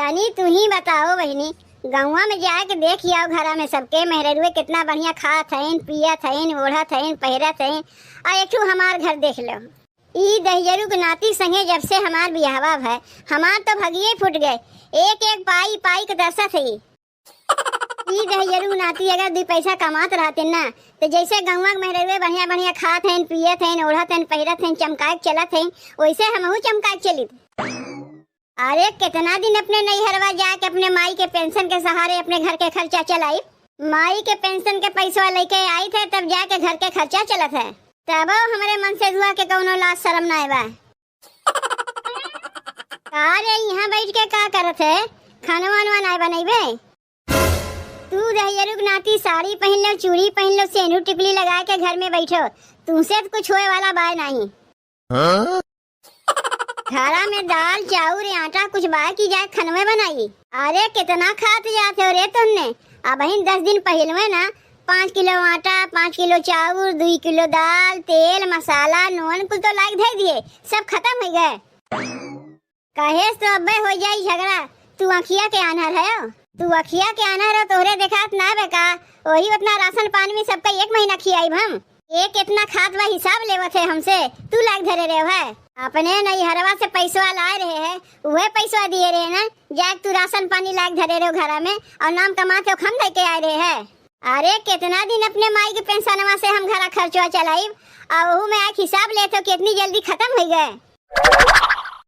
तनी तू ही बताओ बहनी, गाँवा में जाके देख आओ घरा में सबके मेहरुए कितना बढ़िया खात हईन, पियत हईन, ओढ़त हईन, पहिरत हईन। आ एक हमार घर देख लो। ई दहियरू के नाती संगे जब से हमार बियाहवा है, हमार तो भगिए फुट गए। एक एक पाई पाई के दरसा थी। ई दहियरू नाती अगर 2 पैसा कमात रहते ना, तो जैसे गौवा के मेहरुए बढ़िया बढ़िया खात हईन, पियत हईन, ओढ़त हईन, पहिरत हईन, चमकाए चलत हईन, वैसे हमहू चमकाए चलित। अरे कितना दिन अपने नैहरवा जाके अपने माई के पेंशन के सहारे अपने घर के खर्चा चलाई। माई के पेंशन के पैसा लेके आई थे, तब जाके घर के खर्चा चलत है। तब हमारे मन से हुआ के कौनो लाज शर्म ना आवा। अरे यहाँ बैठ के का करत है? खाना वाना ना बनैबे? तू दहियरू के नाती साड़ी पहन लो, चूड़ी पहन लो, सेनूर टिकली लगा के घर में बैठो, तुमसे तो कुछ होए वाला बाय नहीं। घरा में दाल चाउर आटा कुछ बाय की जाए खनवे बनाई। अरे कितना खाते जाते हो रे तुमने? अब 10 दिन पहले ना 5 किलो आटा, 5 किलो चाउर, 2 किलो दाल, तेल, मसाला, नून कुछ तो लाइक दे दिए, सब खत्म हो गए। कहे तो अब्बे हो जाई झगड़ा। तू अखिया के आनहर है? तू अखिया के आनहर हो, तोहरे देखात ना बेका। वही उतना राशन पानी में सबका 1 महीना खियाई हम। एक इतना खात वा हिसाब लेवत है हमसे, तू लाइक धरे रहे है। अपने नैहरवा से पैसा लाए रहे है, वह पैसा दिए रहे ना, जाके तू राशन पानी लाइक धरे रहे घरा में और नाम कमा के खम दे के आए रहे है। अरे कितना दिन अपने माई के पेंशनवा से हम घरा खर्चवा चलाई, और वहू में एक हिसाब लेते हो कि इतनी जल्दी खत्म हो गए।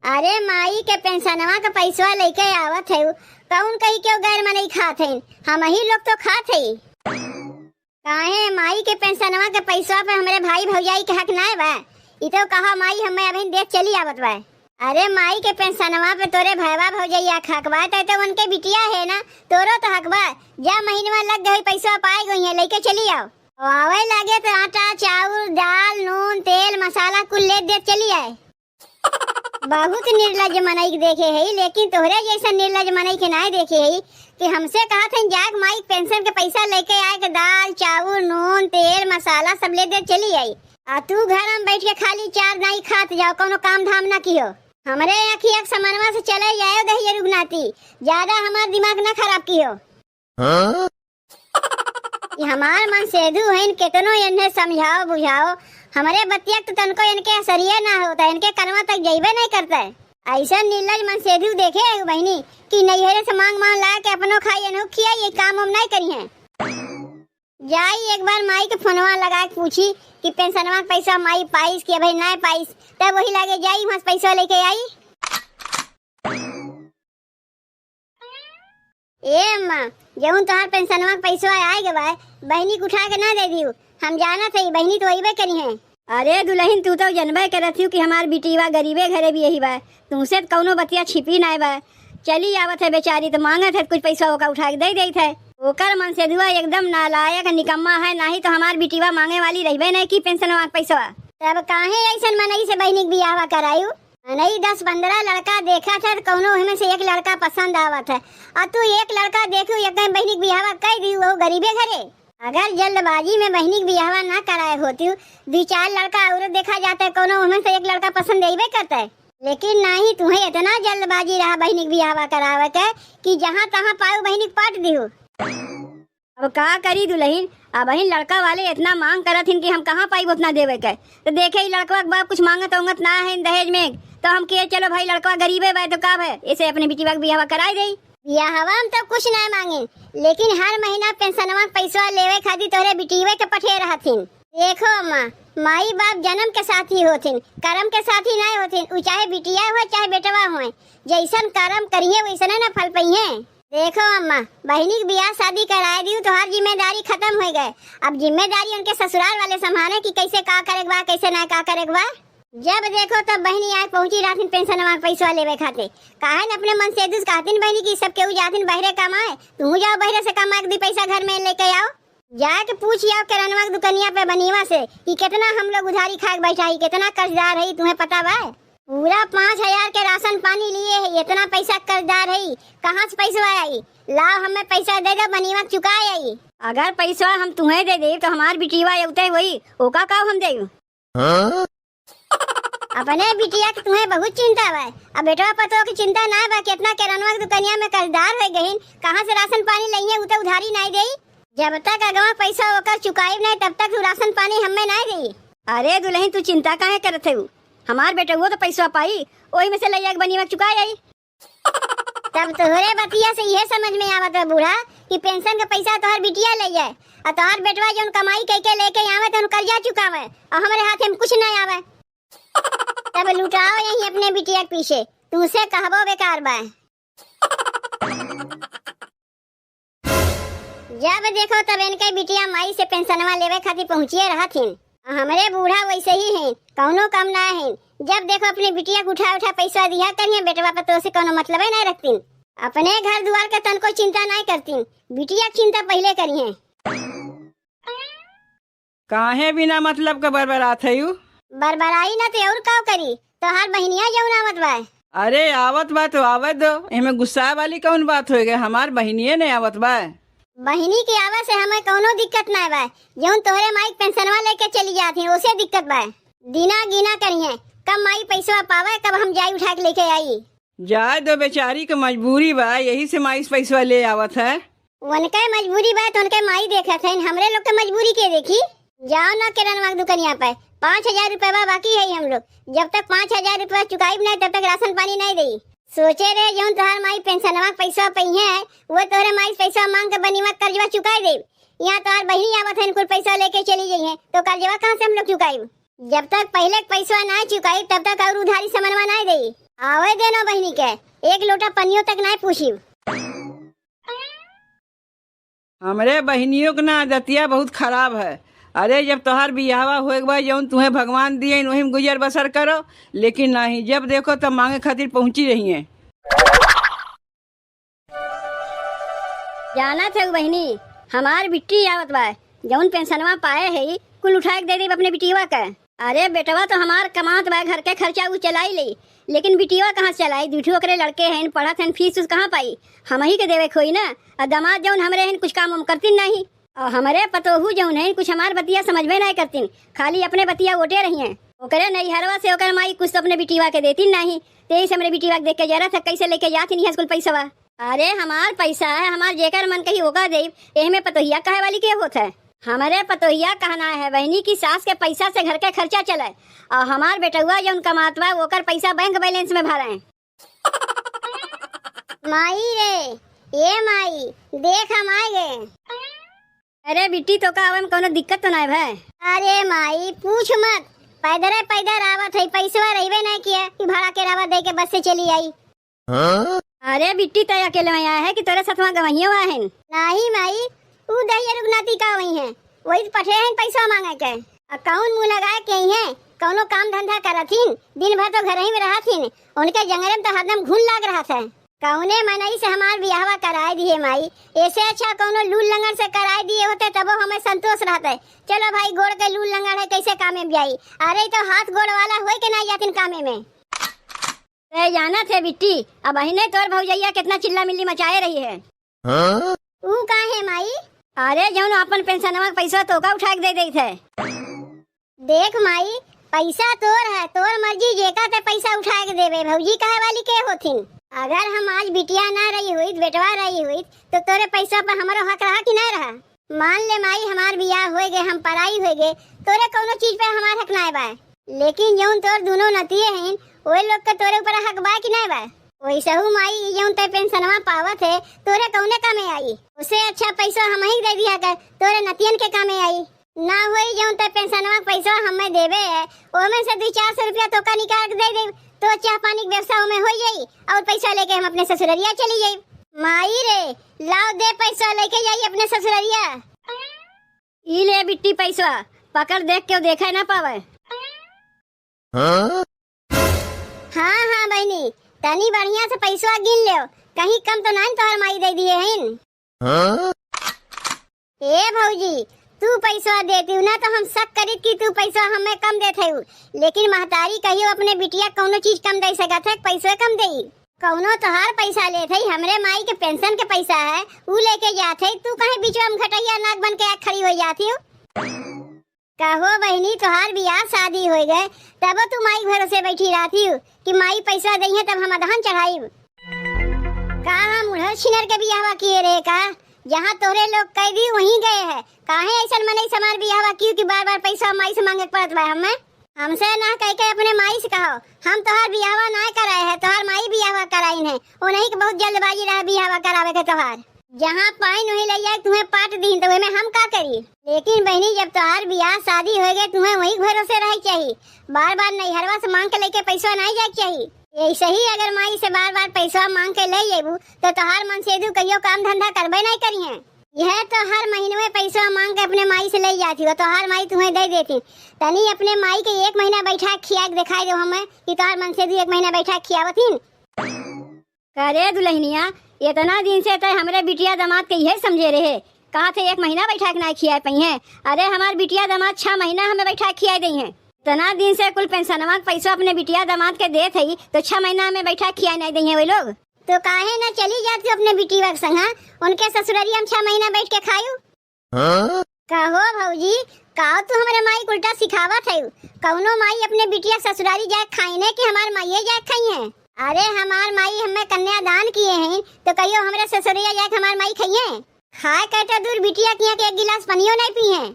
अरे माई के पेंशनवा का पैसा लेके आवत है, कौन कही क्यों गैर में नहीं खात है? हम ही लोग तो खात है। काहे माई के पेंशनवा के पैसा पे हमारे भाई भौजाई के हक ना बा? ई तो कहा माई हमें अभी देख चली आवत बा। अरे माई के पेंशनवा पे तोरे भैया भौजैया हक बा, तो उनके बिटिया है ना, तोरो तो हक बा। जा महीनवा लग गई पैसा पाए गई है, लेके चली आओ। आवे लागे तो आटा चाउर दाल नून तेल मसाला कुल ले दे चली आए। बहुत निर्लज मनई देखे है, लेकिन तोहरे जैसा निर्लज मनई के ना देखे है कि हमसे कहा था जाग माई पेंशन के पैसा लेके आए के दाल चाउर नून तेल मसाला सब ले दे चली आई। आ तू घर में बैठ के खाली 4 नहीं खात जाओ, कोनो काम धाम ना कियो। हमरे अखिया समनवा से चले जाओ दहियरू के नाती, ज्यादा हमार दिमाग ना खराब कियो। हमार मन सेधु है, कितनो इन्हें समझाओ बुझाओ, हमारे बतिया तो तनको इनके असरिया ना होता, इनके कनवा तक जइबे नहीं करता है। ऐसा नीलज मन सेधु देखे है बहनी कि नैहरे से मांग मांग ला के अपनो खाई अनु खिया, ये काम हम नहीं करी है। जाई एक बार माई के फोनवा लगा के पूछी कि पेंशनवा के पैसा माई पाइस कि भाई ना पाइस, तब वही लगे जाई वहां पैसा लेके आई। ए माँ, जऊन तोहार पेंशनवा के पैसा आए गए बहनी को उठा के ना दे दियो, हम जाना थी बहनी तो अइबे करी है। अरे दुल्हन तू तो जनबे करत हूँ कि हमार बिटिवा गरीबे घरे भी यही बा, तुमसे तो कौनो बतिया छिपी ना बा। चली आवत है बेचारी तो मांगत है कुछ पैसा होगा उठा के दे देत है। ओकर मन से दुआ एकदम नालायक निकम्मा है, नहीं तो हमार बिटिवा मांगे वाली रहबे नहीं की पेंशनवा के पैसा। तब काहे ऐसन मनई से बहनी के बियाहवा करायू? नहीं 10-15 लड़का देखा था, कौनो में से एक लड़का पसंद आवत है, और तू एक लड़का देखू एक बहनी के बियाहवा कर दी, वो गरीबे घरे। अगर जल्दबाजी में बहनी के बियाहवा ना कराए होती, 2-4 लड़का और देखा जाता है, कोनो में से एक लड़का पसंद आइबे करता है। लेकिन नहीं, तुम्हें इतना जल्दबाजी रहा बहनी के बियाहवा करावे के कि जहाँ तहाँ पाऊ बहनी पट दियो। अब का करी दुल्हन, अब ही लड़का वाले इतना मांग करत हिन कि हम कहाँ पाई उतना देवे के। तो देखे ही लड़का के बाप कुछ मांगत उंगत ना है दहेज में, तो हम के चलो भाई लड़का गरीबे बा तो का है, इसे अपने बिटिया के बियाहवा कराई दे। बियाहवा हम तो कुछ ना मांगे, लेकिन हर महीना पेंशनवा पैसा लेवे खातिर तोहरे बिटिया के पठे रहथिन। देखो अम्मा, माई बाप जन्म के साथी होथिन, कर्म के साथी नहीं होथिन। उ चाहे बिटिया हो चाहे बेटवा हो, जैसन कर्म करिए वैसने ना फल पइहे। देखो अम्मा, बहनी के बियाह शादी कराए दी तो हर जिम्मेदारी खत्म हो गए। अब जिम्मेदारी उनके ससुराल वाले संभाले कि कैसे का करेगा बा, कैसे ना का करेगा बा। जब देखो तब बहनी आए पहुंची रहथिन पेंशनवा पैसा लेवे खातिर। काहे न अपने मन से दुस कहतिन बहनी की सब केहू जातिन बहरे कमाए, तू जाओ बहरे से कमा के 2 पैसा घर में लेके आओ। जाके पूछ आओ किरानवा की दुकनिया पे बनीवा से कि कितना हम लोग उधारी खा के बैठाई, कितना कर्जदार है, तुम्हें पता बा? पूरा 5000 के राशन पानी लिए है, इतना पैसा कर्जदार है, कहाँ से पैसा आई? लाओ हमें पैसा दे दो, बनीवा चुकाए आई। अगर पैसा हम तुम्हें दे दे तो हमार बिटिया उते वही ओका का हम दे। अपने बिटिया के तुम्हें बहुत चिंता बा। अब बेटवा पतो की चिंता ना बा। कितना किराना की दुकानिया में कर्जदार हो गईन, कहाँ से राशन पानी लइए, उ तो उधारी नहीं देई। जब तक अगवा पैसा ओकर चुकाई नहीं तब तक राशन पानी हमें नहीं देई। अरे दुल्हन तू चिंता काहे करत है? हमार बेटा वो तो पैसा पाई, ओही में से लइया के बनीवा चुका आई। तब तोहरे बतिया से यह समझ में आवत है बूढ़ा कि पेंशन का पैसा तोहर बिटिया ले जाए और तोहर बेटवा जोन कमाई करके लेके आवे तो कर्जा चुकावे और हमारे हाथ में कुछ नहीं आवे। तब लुटाओ यही अपने बिटिया के पीछे, तुमसे कहबो बेकार बा। जब देखो तब इनके बिटिया माई से पेंशनवा लेवे खातिर पहुँचिए रहा थी। हमारे बूढ़ा वैसे ही हैं, कौनो कम ना है। जब देखो अपने बिटिया को उठा उठा पैसा दिया करिए, बेटवा पर तो से कोनो मतलब ही नहीं रखती। अपने घर द्वार के तन को चिंता नहीं करती, बिटिया की चिंता पहले करिए। काहे बिना मतलब का बरबरात है यू? बरबराई ना तो और का करी, तो हर बहनिया जौन आवत बा। अरे आवत बा तो आवत दो, इनमें गुस्सा वाली कौन बात हो गई? हमार बहनिये ने आवत बा। बहनी की आवाज से हमें कोनो दिक्कत नहीं बा। जौन तोहरे माई पेंशनवा लेके चली जाती उसे दिक्कत बा। दिना गिना करिए, कब माई पैसा पावे कब हम जाई उठा के लेके आई। जाए दो, बेचारी के मजबूरी बा, यही से माई पैसा ले आवत है। उनके मजबूरी बा तो उनके माई देखत है, हमरे लोग के मजबूरी के देखी। जाओ ना किराना दुकानिया पे, 5,000 रुपया बाकी है हम लोग। जब तक 5,000 रुपया चुकाई नहीं तब तक राशन पानी नहीं देई। सोचे रहे जौन तोहर माई पेंशनवा पैसा पई है वो तोहरे माई पैसा मांग के बनीवा कर्जवा चुकाई दे। यहाँ तोहर बहनी आवत है, कुल पैसा लेके चली गई है तो कर्जवा कहाँ से हम लोग चुकाई? जब तक पहले पैसा नहीं चुकाई तब तक और उधारी समनवा नहीं देई। आवे देना बहनी के, एक लोटा पनियों तक नहीं पूछी। हमरे बहनियों के ना आदतिया बहुत खराब है। अरे जब तोहार बियाहवा होए बा जौन तुम्हें भगवान दिए वही में गुजर बसर करो, लेकिन नहीं, जब देखो तब मांगे खातिर पहुंची रही है। जाना थे बहनी, हमार बिट्टी आवत बा, जौन पेंशनवा पाए है कुल उठा के दे दी अपने बिटिया का। अरे बेटवा तो हमार कमात बा, घर के खर्चा वो चलाई ली, लेकिन बिटिया कहाँ चलाई? दूठो ओकरे लड़के हैं, पढ़त हैं, फीस उस कहाँ पाई? हम ही के देवे खोई ना। और दामाद जौन हमरे हैं कुछ काम हम करती नहीं, और हमारे पतोहू जौन है कुछ हमार बतिया समझ में नहीं करती, खाली अपने बतिया ओटे रही हैं। ओकरे नैहरवा से ओकर माई कुछ तो अपने बिटिया के देती नहीं, तेईस हमरे बिटिया देख के जरा था कैसे लेके जाती नहीं है स्कूल पैसा। अरे हमार पैसा है, हमार जेकर मन कही होगा दे, एह में पतोहिया कहे वाली के होता है? हमारे पतोहिया कहना है बहनी की सास के पैसा से घर के खर्चा चले, और हमार बेटुआ जौन कमातवा ओकर पैसा बैंक बैलेंस में भरे। माई रे, ये माई देख हम आ गए। अरे बिट्टी तो का आवे में कोनो दिक्कत तो नहीं भाई? अरे माई पूछ मत, पैदरे पैदर आवत है, पैसा रहबे नहीं किया कि भाड़ा के रावा दे के बस से चली आई। अरे बिट्टी तो अकेले में आया है कि तोरे साथ गवैया हुआ है? नहीं माई, उ दहिया रुगनाती का वही है, वही पठे हैं पैसा मांगे के। अकाउंट मुंह लगाए के ही है, कोनो काम धंधा करथिन, दिन भर तो घर ही में रहथिन, उनके जंगल में तो हरदम घुन लाग रहा था। कौने मनई से हमार बियाहवा कराए दिए माई, ऐसे अच्छा कोनो लूल लंगड़ से कराए दिए होते तबो हमें संतोष रहते। चलो भाई गोड़ के लूल लंगड़ है कैसे कामे में जाई? अरे तो हाथ गोड़ वाला होए के नहीं जातिन कामे में। ते जाना थे बिट्टी, अब बहिने तोर भौजैया कितना चिल्ला मिल्ली मचाए रही है। ऊ कहाँ है माई? अरे जौन अपन पेंशनवा पैसा तो का उठा के दे थे। देख माई, पैसा तोर है, तोर मर्जी, जेका ते पैसा उठा के देवे, भौजी कहे वाली के होथिन? अगर हम आज बिटिया ना रही हुई, बेटवा रही हुई तो तोरे पैसा पर हमारा हक रहा कि नहीं रहा? मान ले माई हमार बियाह हो गए, हम पराई हो गए, तोरे कोनो चीज पे हमार हक नहीं बा, लेकिन जौन तोर दोनों नतिये हैं वही लोग के तोरे ऊपर हक बा कि नहीं बा? वैसे हूँ माई, जौन ते पेंशनवा पावत है तोरे कौने कामे आई? उससे अच्छा पैसा हम ही दे दिया कर, तोरे नतियन के कामे आई ना होई। जौन ते पेंशनवा पैसा हमें देवे है ओमे से 200-400 रुपया तो का निकाल के दे दे तो चाह पानी के व्यवसाय में हो जाई और पैसा लेके हम अपने ससुररिया चली जाई। माई रे, लाओ दे पैसा लेके जाई अपने ससुररिया। ई ले बिट्टी पैसा, पकड़, देख के देखा ना पावे। हाँ हाँ बहनी, तनी बढ़िया से पैसा गिन ले, कहीं कम तो नहीं तोहर माई दे दिए हैं। ए भौजी, तू पैसा देती हूँ ना तो हम शक करीत कि तू पैसा हमें कम देते हूँ, लेकिन महतारी कहियो अपने बिटिया कोनो चीज कम दे सकत है, पैसा कम देई? कौनो तोहार पैसा लेते ही, हमरे माई के पेंशन के पैसा है ऊ लेके जाते, तू कहीं बीच में घटैया नाक बन के खड़ी हो जाती हो। कहो बहनी तोहार बियाह शादी हो गए तब तू माई भरोसे बैठी रहती हूँ कि माई पैसा दई है तब हम अदहन चढ़ाई। का हम उड़हर छिनर के बियाहवा किए रहे का? जहाँ तोरे लोग कह दी वहीं गए हैं। काहे ऐसा मनई समार बियाहवा क्यों कि बार बार पैसा माई से मांगे पड़त बा? हमें हमसे ना कह के अपने माई से कहो हम तोहार बियाहवा ना कराए है, तोहार माई बियाहवा कराइन है। उन्हीं के बहुत जल्दबाजी रहा बियाहवा करावे के तोहार। जहाँ पाइन वही ले जाए तुम्हें पाट दी तो में हम का करी? लेकिन बहनी जब तोहार बियाह शादी हो गए तुम्हें वही भरोसे रह चाहिए। बार बार नैहरवा से मांग के लेके पैसा नहीं जाए चाहिए। ऐसे ही अगर माई से बार बार पैसा मांग के ले जेबू तो तोहार मन से दू कहियो काम धंधा करबे नहीं करी है। यह तो हर महीने में पैसा मांग के अपने माई से ले जाती हो, तोहार माई तुम्हें दे देती। तनी अपने माई के 1 महीना बैठा खिया दिखाई दो हमें कि तोहार मन से 1 महीना बैठा खियावतीन। करे दुल्हनिया इतना दिन से तो हमरे बिटिया दामाद के यही समझे रहे कहा थे 1 महीना बैठा के ना खिया पई है। अरे हमार बिटिया दामाद 6 महीना हमें बैठा खिया दी है। इतना दिन से कुल पेंशनवा पैसा अपने बिटिया दामाद के दे थी तो 6 महीना में बैठा खिया नहीं दी है वे लोग। तो काहे ना चली जाती अपने बिटिया के संग उनके ससुरारी हम 6 महीना बैठ के खायू। कहो भौजी कहो तू हमारे माई उल्टा सिखावा थे। कौनो माई अपने बिटिया ससुरारी जाए खाईने की हमार माई जाए खाई है। अरे हमार माई हमें कन्यादान किए हैं तो कहियो हमारे ससुरिया जाके हमार माई खाइए। खाए कहते दूर बिटिया किया के 1 गिलास पानियो नहीं पी है।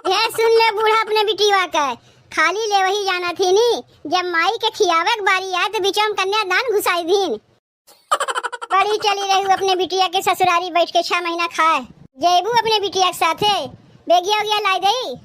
ये सुन ले बूढ़ा अपने बिटिया का खाली ले वही जाना थी नी जब माई के खियावे के बारी आए तो बीचों में कन्यादान घुसाई दीन। बड़ी चली रही अपने बिटिया के ससुरारी बैठ के 6 महीना खाए। जेबू अपने बिटिया के साथे बेगिया उगिया लाई दई।